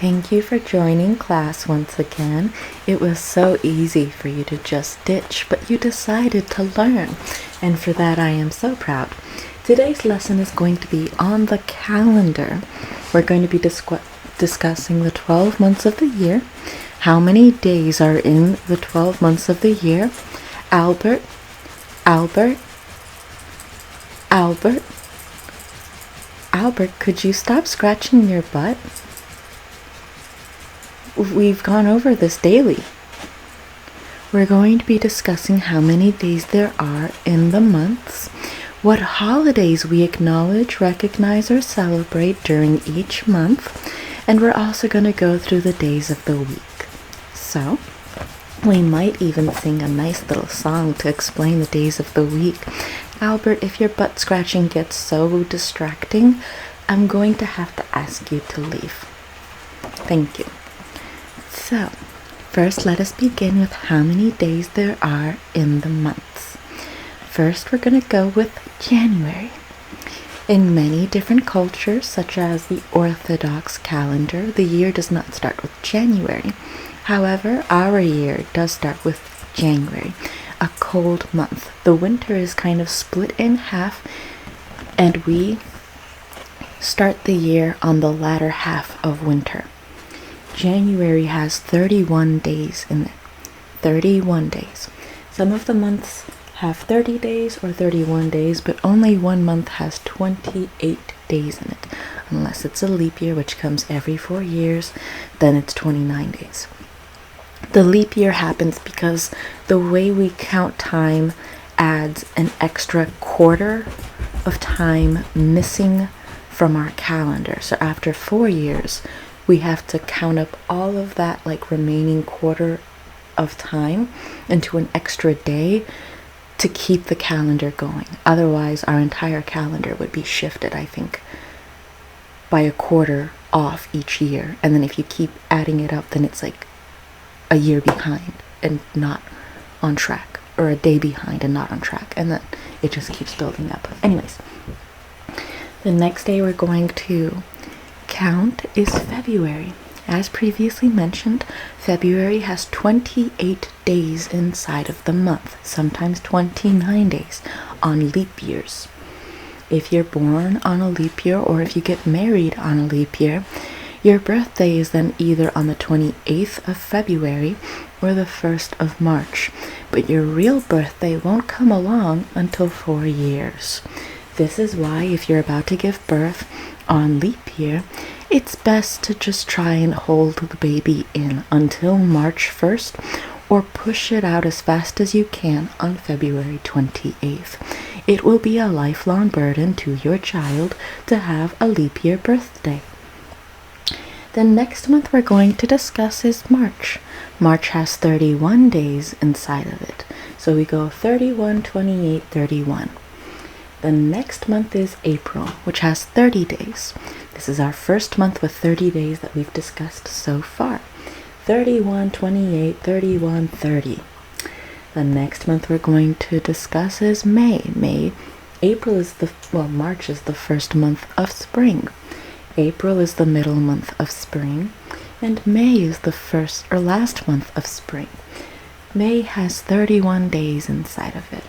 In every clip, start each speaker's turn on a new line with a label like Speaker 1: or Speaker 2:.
Speaker 1: Thank you for joining class once again. It was so easy for you to just ditch, but you decided to learn, and for that I am so proud. Today's lesson is going to be on the calendar. We're going to be discussing the 12 months of the year, how many days are in the 12 months of the year. Albert, could you stop scratching your butt? We've gone over this daily. We're going to be discussing how many days there are in the months, what holidays we acknowledge, recognize, or celebrate during each month, and we're also going to go through the days of the week. So, we might even sing a nice little song to explain the days of the week. Albert, if your butt scratching gets so distracting, I'm going to have to ask you to leave. Thank you. So, first let us begin with how many days there are in the months. First, we're going to go with January. In many different cultures, such as the Orthodox calendar, the year does not start with January. However, our year does start with January, a cold month. The winter is kind of split in half, and we start the year on the latter half of winter. January has 31 days in it. 31 days. Some of the months have 30 days or 31 days, but only one month has 28 days in it. Unless it's a leap year, which comes every 4 years, then it's 29 days. The leap year happens because the way we count time adds an extra quarter of time missing from our calendar. So after 4 years, we have to count up all of that remaining quarter of time into an extra day to keep the calendar going. Otherwise, our entire calendar would be shifted, I think, by a quarter off each year. And then if you keep adding it up, then it's like a year behind and not on track, or a day behind and not on track. And then it just keeps building up. Anyways, the next day we're going to count is February. As previously mentioned, February has 28 days inside of the month, sometimes 29 days on leap years. If you're born on a leap year or if you get married on a leap year, your birthday is then either on the 28th of February or the 1st of March, but your real birthday won't come along until 4 years. This is why if you're about to give birth on leap year, it's best to just try and hold the baby in until March 1st or push it out as fast as you can on February 28th. It will be a lifelong burden to your child to have a leap year birthday. The next month we're going to discuss is March. March has 31 days inside of it. So we go 31, 28, 31. The next month is April, which has 30 days. This is our first month with 30 days that we've discussed so far. 31, 28, 31, 30. The next month we're going to discuss is May. March is the first month of spring. April is the middle month of spring. And May is the first or last month of spring. May has 31 days inside of it.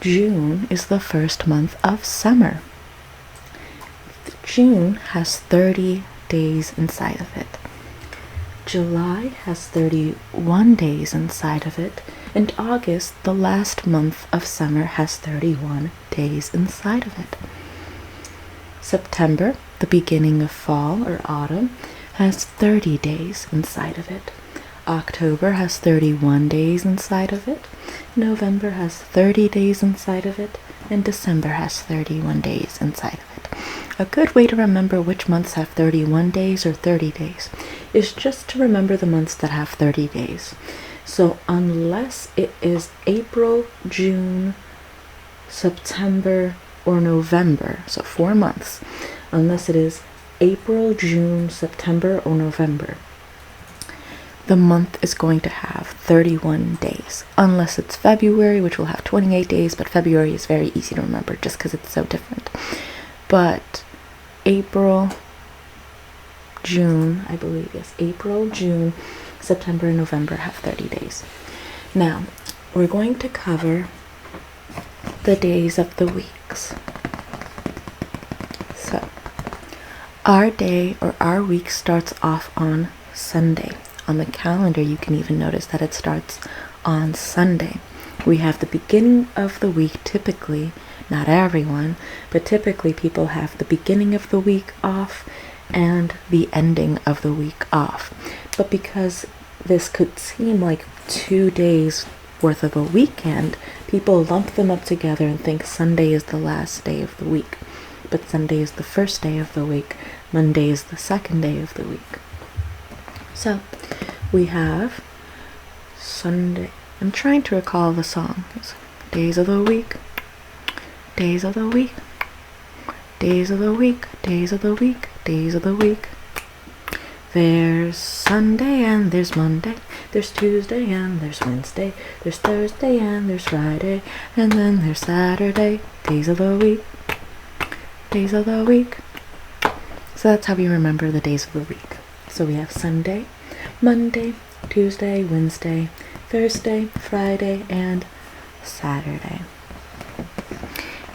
Speaker 1: June is the first month of summer. June has 30 days inside of it. July has 31 days inside of it. And August, the last month of summer, has 31 days inside of it. September, the beginning of fall or autumn, has 30 days inside of it. October has 31 days inside of it. November has 30 days inside of it. And December has 31 days inside of it. A good way to remember which months have 31 days or 30 days is just to remember the months that have 30 days. So unless it is April, June, September, or November, so 4 months, unless it is April, June, September, or November, the month is going to have 31 days, unless it's February, which will have 28 days, but February is very easy to remember just because it's so different. But April, June, I believe, yes, April, June, September, and November have 30 days. Now, we're going to cover the days of the weeks. So, our day or our week starts off on Sunday. On the calendar, you can even notice that it starts on Sunday. We have the beginning of the week typically, not everyone, but typically people have the beginning of the week off and the ending of the week off. But because this could seem like 2 days worth of a weekend, people lump them up together and think Sunday is the last day of the week. But Sunday is the first day of the week, Monday is the second day of the week. So, we have Sunday. I'm trying to recall the song. It's days of the week, days of the week, days of the week, days of the week, days of the week. There's Sunday and there's Monday, there's Tuesday and there's Wednesday, there's Thursday and there's Friday, and then there's Saturday. Days of the week, days of the week. So that's how we remember the days of the week. So we have Sunday, Monday, Tuesday, Wednesday, Thursday, Friday, and Saturday.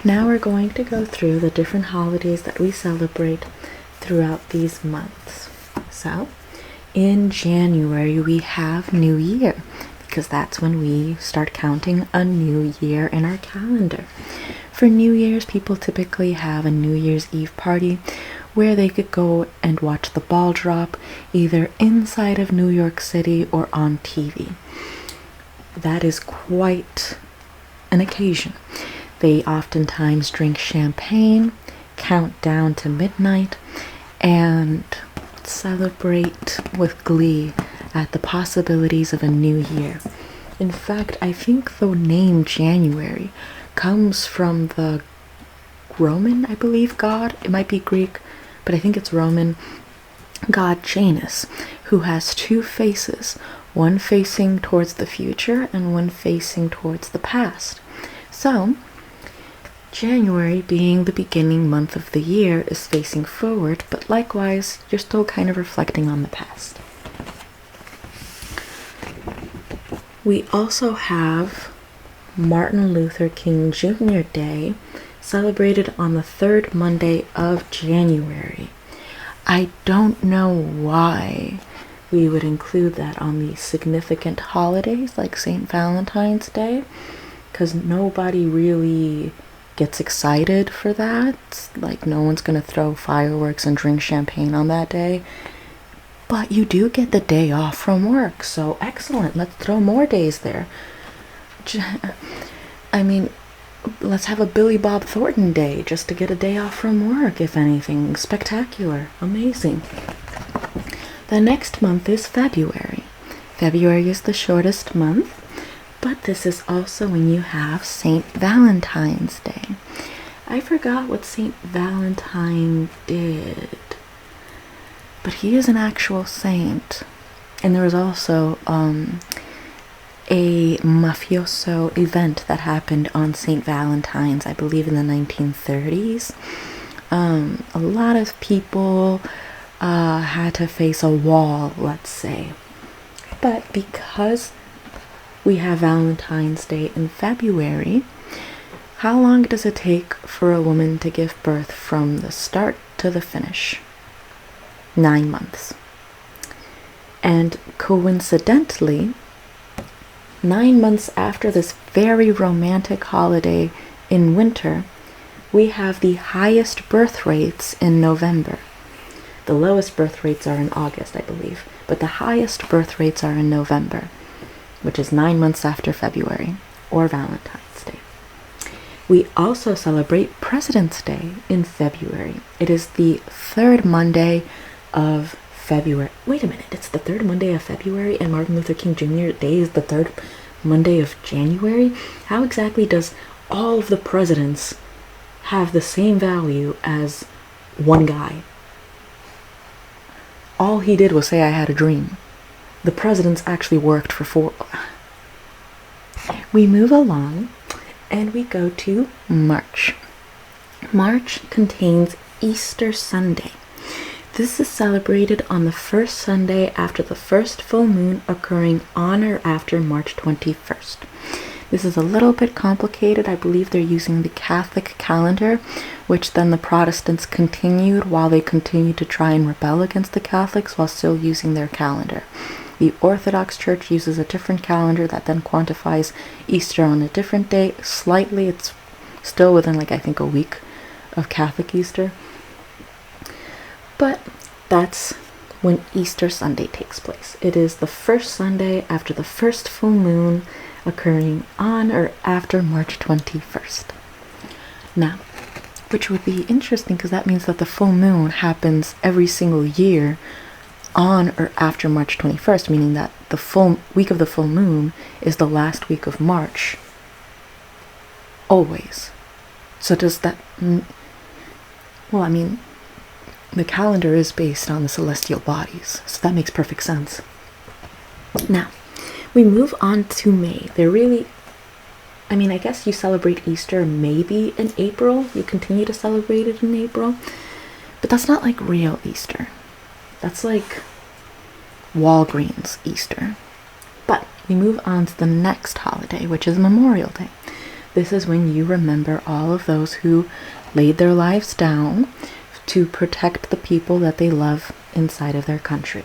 Speaker 1: Now we're going to go through the different holidays that we celebrate throughout these months. So, in January, we have New Year, because that's when we start counting a new year in our calendar. For New Year's, people typically have a New Year's Eve party where they could go and watch the ball drop either inside of New York City or on TV. That is quite an occasion. They oftentimes drink champagne, count down to midnight, and celebrate with glee at the possibilities of a new year. In fact, I think the name January comes from the Roman, I believe, god. It might be Greek, but I think it's Roman god Janus, who has two faces, one facing towards the future and one facing towards the past. So, January, being the beginning month of the year, is facing forward, but likewise, you're still kind of reflecting on the past. We also have Martin Luther King Jr. Day, celebrated on the third Monday of January. I don't know why we would include that on the significant holidays like St. Valentine's Day, because nobody really gets excited for that. Like, no one's gonna throw fireworks and drink champagne on that day. But you do get the day off from work, so excellent. Let's throw more days there. I mean, let's have a Billy Bob Thornton Day just to get a day off from work, if anything. Spectacular. Amazing. The next month is February. February is the shortest month, but this is also when you have St. Valentine's Day. I forgot what St. Valentine did, but he is an actual saint. And there was also a mafioso event that happened on St. Valentine's, I believe in the 1930s. A lot of people had to face a wall, let's say. But because we have Valentine's Day in February, how long does it take for a woman to give birth from the start to the finish? 9 months. And coincidentally, 9 months after this very romantic holiday in winter, we have the highest birth rates in November. The lowest birth rates are in August, I believe, but the highest birth rates are in November, which is 9 months after February, or Valentine's Day. We also celebrate President's Day in February. It is the third Monday of February. Wait a minute, it's the third Monday of February and Martin Luther King Jr. Day is the third Monday of January? How exactly does all of the presidents have the same value as one guy? All he did was say, I had a dream. The presidents actually worked for 4. We move along and we go to March. March contains Easter Sunday. This is celebrated on the first Sunday after the first full moon, occurring on or after March 21st. This is a little bit complicated. I believe they're using the Catholic calendar, which then the Protestants continued while they continued to try and rebel against the Catholics while still using their calendar. The Orthodox Church uses a different calendar that then quantifies Easter on a different day. Slightly, it's still within I think a week of Catholic Easter. But that's when Easter Sunday takes place. It is the first Sunday after the first full moon, occurring on or after March 21st. Now, which would be interesting because that means that the full moon happens every single year on or after March 21st, meaning that the full week of the full moon is the last week of March. Always. So does that... Well, I mean, the calendar is based on the celestial bodies, so that makes perfect sense. Now, we move on to May. I guess you celebrate Easter maybe in April. You continue to celebrate it in April. But that's not like real Easter. That's like Walgreens Easter. But we move on to the next holiday, which is Memorial Day. This is when you remember all of those who laid their lives down to protect the people that they love inside of their country.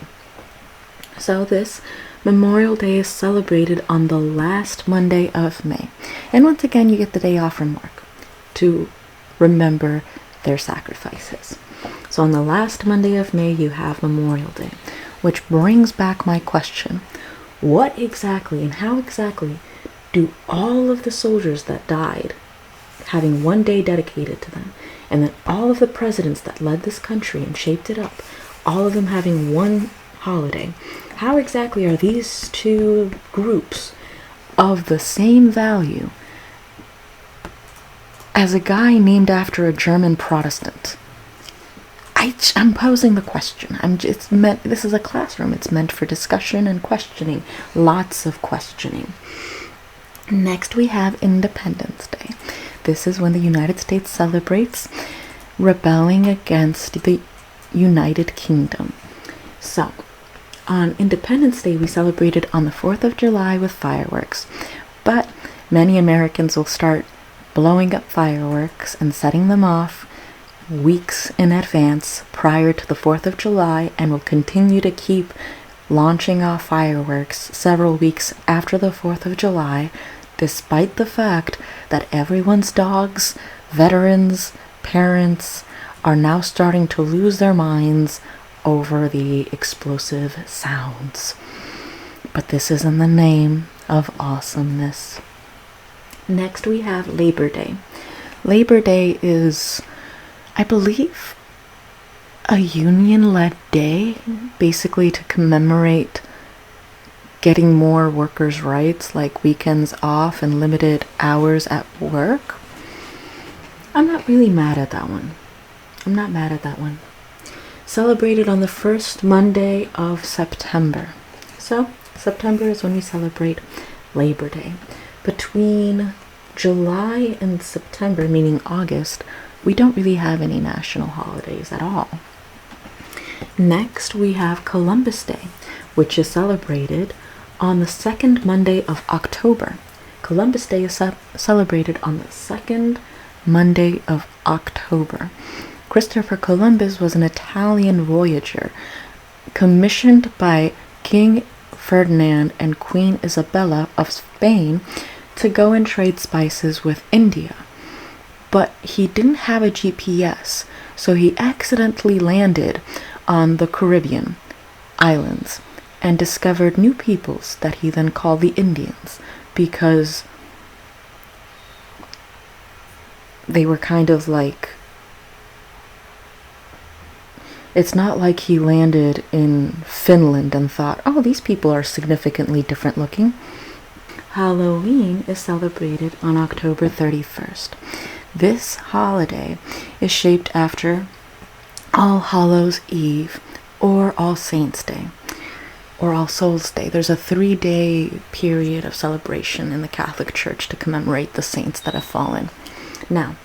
Speaker 1: So this Memorial Day is celebrated on the last Monday of May. And once again, you get the day off from work to remember their sacrifices. So on the last Monday of May, you have Memorial Day, which brings back my question. What exactly and how exactly do all of the soldiers that died, having one day dedicated to them, and then all of the presidents that led this country and shaped it up, all of them having one holiday, how exactly are these two groups of the same value as a guy named after a German Protestant? I'm posing the question. This is a classroom. It's meant for discussion and questioning. Lots of questioning. Next, we have Independence Day. This is when the United States celebrates rebelling against the United Kingdom. So, on Independence Day, we celebrated on the 4th of July with fireworks. But many Americans will start blowing up fireworks and setting them off weeks in advance prior to the 4th of July, and will continue to keep launching off fireworks several weeks after the 4th of July, despite the fact that everyone's dogs, veterans, parents are now starting to lose their minds over the explosive sounds. But this is in the name of awesomeness. Next, we have Labor Day. Labor Day is, I believe, a union-led day, basically to commemorate getting more workers' rights, like weekends off and limited hours at work. I'm not really mad at that one. Celebrated on the first Monday of September. So, September is when we celebrate Labor Day. Between July and September, meaning August, we don't really have any national holidays at all. Next, we have Columbus Day, which is celebrated on the second Monday of October. Columbus Day is celebrated on the second Monday of October. Christopher Columbus was an Italian voyager commissioned by King Ferdinand and Queen Isabella of Spain to go and trade spices with India. But he didn't have a GPS, so he accidentally landed on the Caribbean islands and discovered new peoples that he then called the Indians, because they were kind of like, it's not like he landed in Finland and thought, oh, these people are significantly different looking. Halloween is celebrated on October 31st. This holiday is shaped after All Hallows Eve or All Saints Day or All Souls Day. There's a 3-day period of celebration in the Catholic Church to commemorate the saints that have fallen. Now,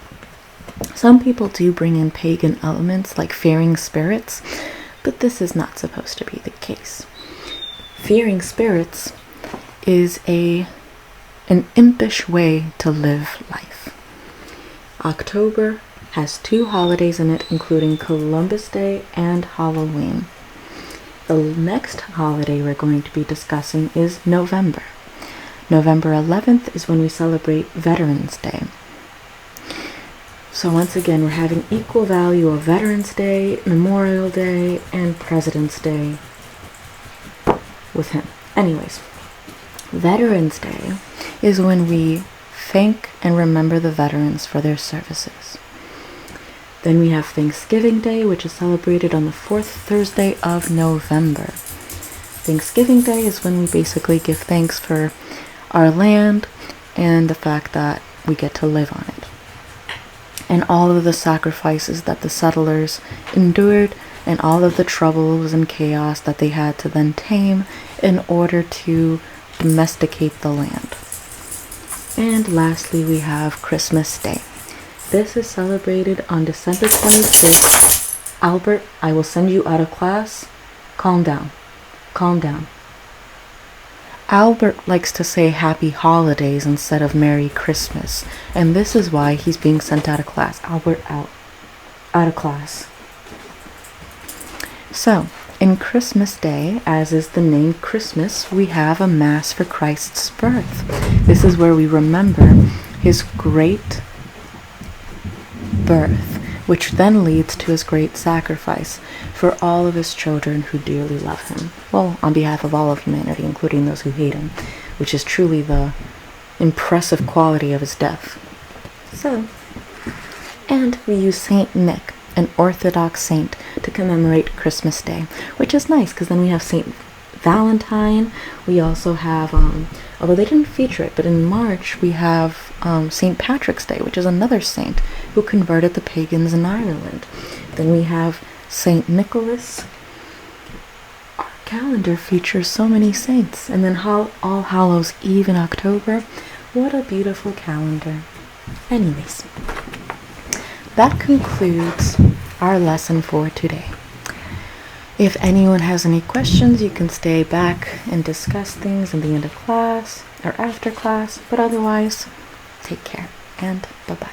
Speaker 1: Some people do bring in pagan elements like fearing spirits, but this is not supposed to be the case. Fearing spirits is an impish way to live life. October has 2 holidays in it, including Columbus Day and Halloween. The next holiday we're going to be discussing is November. November 11th is when we celebrate Veterans Day. So once again, we're having equal value of Veterans Day, Memorial Day, and President's Day with him. Anyways, Veterans Day is when we thank and remember the veterans for their services. Then we have Thanksgiving Day, which is celebrated on the 4th Thursday of November. Thanksgiving Day is when we basically give thanks for our land and the fact that we get to live on it, and all of the sacrifices that the settlers endured, and all of the troubles and chaos that they had to then tame in order to domesticate the land. And lastly, we have Christmas Day. This is celebrated on December 25th. Albert, I will send you out of class. Calm down. Calm down. Albert likes to say happy holidays instead of Merry Christmas, and this is why he's being sent out of class. Albert, out of class. So, in Christmas Day, as is the name Christmas, we have a Mass for Christ's birth. This is where we remember his great birth, which then leads to his great sacrifice for all of his children who dearly love him. Well, on behalf of all of humanity, including those who hate him, which is truly the impressive quality of his death. So, and we use Saint Nick, an Orthodox saint, to commemorate Christmas Day, which is nice because then we have Saint Valentine. We also have, although they didn't feature it, but in March we have St. Patrick's Day, which is another saint who converted the pagans in Ireland. Then we have St. Nicholas. Our calendar features so many saints. And then All Hallows Eve in October. What a beautiful calendar. Anyways, that concludes our lesson for today. If anyone has any questions, you can stay back and discuss things in the end of class or after class, but otherwise, take care and bye-bye.